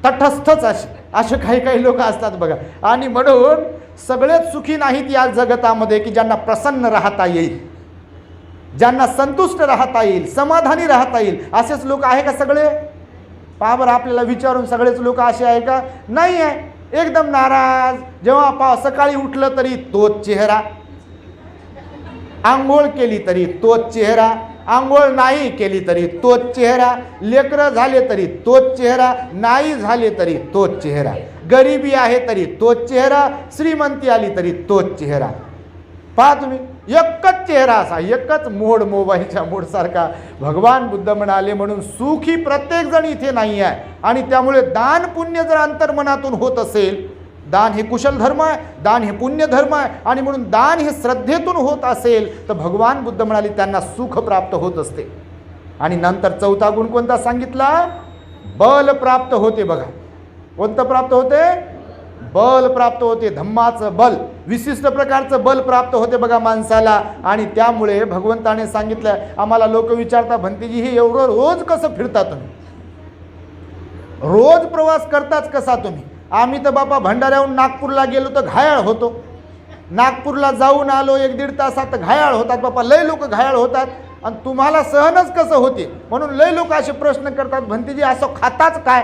तटस्थच असे काही काही लोक असतात बघा. आणि म्हणून सगळेच सुखी नाहीत या जगतामध्ये की ज्यांना प्रसन्न राहता येईल, ज्यांना संतुष्ट राहता येईल, समाधानी राहता येईल. असेच लोक आहे का सगळे? पहा बरं, आपल्याला विचारून सगळेच लोक असे आहे का? नाही आहे. एकदम नाराज. जेव्हा सकाळी उठलं तरी तोच चेहरा, आंघोळ केली तरी तोच चेहरा, आंघोळ नाही केली तरी तोच चेहरा, लेकरं झाले तरी तोच चेहरा, नाही झाले तरी तोच चेहरा, गरिबी आहे तरी तोच चेहरा, श्रीमंती आली तरी तोच चेहरा. पहा तुम्ही, एकच चेहरा असा, एकच मोड, मोबाईलच्या मोडसारखा. भगवान बुद्ध म्हणाले म्हणून सुखी प्रत्येक जण इथे नाही आहे. आणि त्यामुळे दान पुण्य जर अंतर्मनातून होत असेल, दान हे कुशल धर्म आहे, दान हे पुण्य धर्म आहे, आणि म्हणून दान हे श्रद्धेतून होत असेल तर भगवान बुद्ध म्हणाले त्यांना सुख प्राप्त होत असते. आणि नंतर चौथा गुण कोणता सांगितला? बल प्राप्त होते. बघा, कोणतं प्राप्त होते? बल प्राप्त होते. धम्माचं बल, विशिष्ट प्रकारचं बल प्राप्त होते बघा माणसाला. आणि त्यामुळे भगवंताने सांगितलं, आम्हाला लोक विचारतात, भंतेजी हे एवढं रोज कसं फिरता तुम्ही, रोज प्रवास करताच कसा तुम्ही? आम्ही तर बापा भंडाऱ्याहून नागपूरला गेलो तर घायाळ होतो, नागपूरला जाऊन आलो 1-1.5 तासात घायाळ होतात बापा, लय लोक घायाळ होतात. आणि तुम्हाला सहनच कसं होते? म्हणून लय लोक असे प्रश्न करतात, भंतेजी असं खाताच काय?